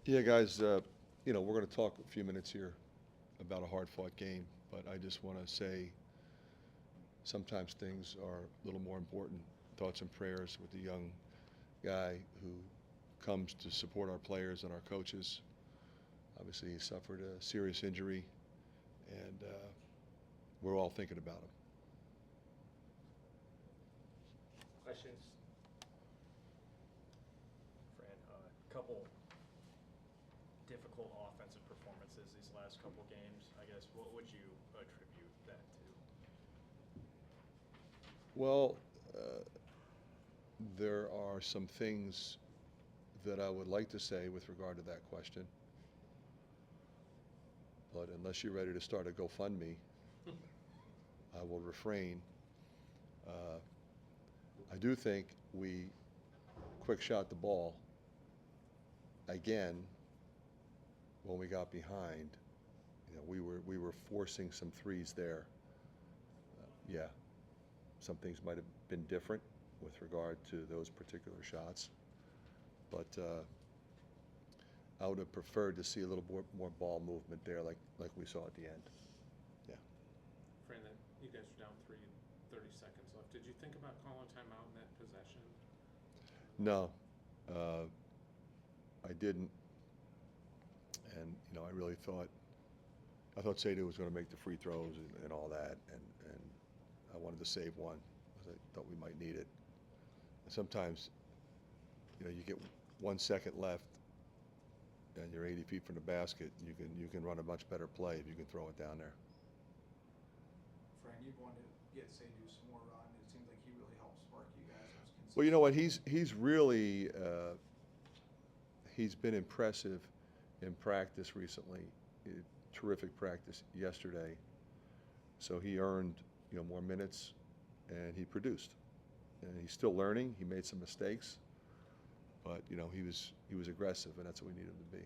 Yeah, guys, we're going to talk a few minutes here about a hard-fought game, but I just want to say sometimes things are a little more important. Thoughts and prayers with the young guy who comes to support our players and our coaches. Obviously, he suffered a serious injury, and we're all thinking about him. Questions? Fran, a couple difficult offensive performances these last couple games. I guess what would you attribute that to? Well, there are some things that I would like to say with regard to that question, but unless you're ready to start a GoFundMe, I will refrain. Uh, I do think we quick shot the ball again when we got behind. We were forcing some threes there. Yeah, some things might have been different with regard to those particular shots, but I would have preferred to see a little more ball movement there, like we saw at the end. Yeah. Fran, that you guys were down 3 and 30 seconds left. Did you think about calling timeout in that possession? No, I didn't, and I really I thought Sadie was going to make the free throws and all that, and I wanted to save one because I thought we might need it. And sometimes, you get 1 second left, and you're 80 feet from the basket. You can run a much better play if you can throw it down there. Fran, you wanted to get Sadhu some more run. It seems like he really helped spark you guys. Well, you know what? He's really he's been impressive in practice recently. Terrific practice yesterday. So he earned more minutes, and he produced. And he's still learning. He made some mistakes, but he was aggressive, and that's what we needed him to be.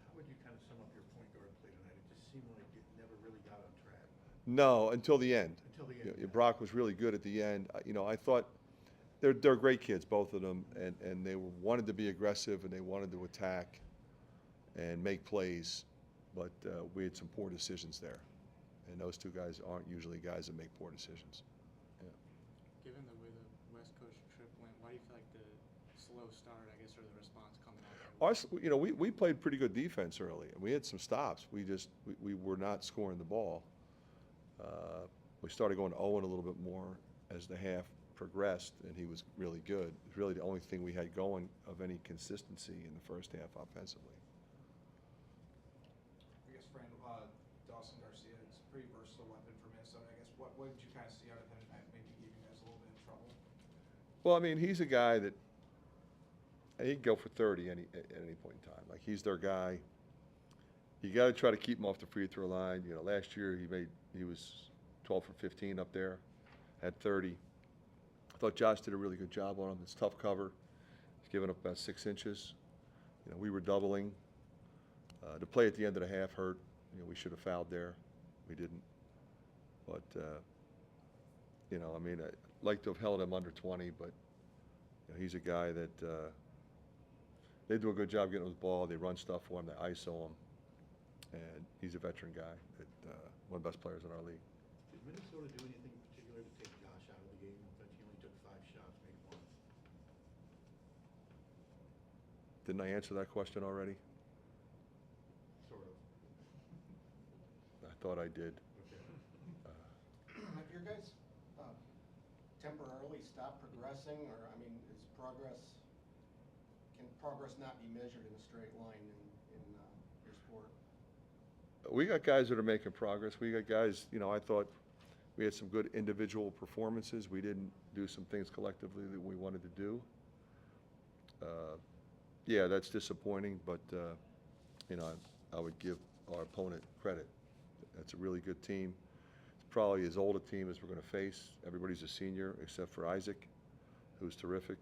How would you kind of sum up your point guard play tonight? It just seemed like it never really got on track. No, until the end. Until the end. Yeah, Brock was really good at the end. I thought they're great kids, both of them, and they wanted to be aggressive and they wanted to attack and make plays, but we had some poor decisions there, and those two guys aren't usually guys that make poor decisions. Yeah. Given the way the West Coast trip went, why do you feel like the slow start, I guess, or the response coming out? We played pretty good defense early, and we had some stops. We were not scoring the ball. We started going to Owen a little bit more as the half progressed, and he was really good. It was really the only thing we had going of any consistency in the first half offensively. I guess, Fran, Dawson Garcia is a pretty versatile weapon for Minnesota. I guess, what did you kind of see out of him that maybe gave you guys a little bit of trouble? Well, I mean, he's a guy that he'd go for 30 at any point in time. Like, he's their guy. You got to try to keep him off the free throw line. Last year he was 12 for 15 up there, had 30. I thought Josh did a really good job on him. It's tough cover. He's given up about 6 inches. We were doubling. The play at the end of the half hurt. We should have fouled there. We didn't. But, I'd like to have held him under 20, but he's a guy that they do a good job getting him the ball. They run stuff for him. They ISO him. And he's a veteran guy, one of the best players in our league. Did Minnesota do anything in particular to take Josh out of the game? I thought he only took 5 shots, made 1. Didn't I answer that question already? Sort of. I thought I did. Okay. Have your guys temporarily stopped progressing, or can progress not be measured in a straight line in your sport? We got guys that are making progress. We got guys, I thought we had some good individual performances. We didn't do some things collectively that we wanted to do. Yeah, that's disappointing, but, I would give our opponent credit. That's a really good team. It's probably as old a team as we're going to face. Everybody's a senior except for Isaac, who's terrific.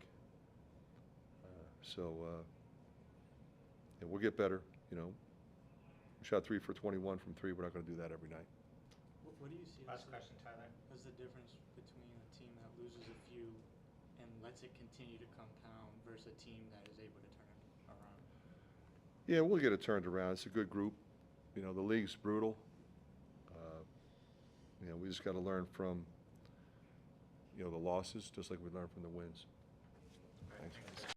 And we'll get better, We shot 3 for 21 from 3. We're not going to do that every night. What do you see Last question, Tyler. as the difference between a team that loses a few and lets it continue to compound versus a team that is able to turn it around? Yeah, we'll get it turned around. It's a good group. You know, the league's brutal. You know, we just got to learn from, you know, the losses, just like we learned from the wins. Thanks.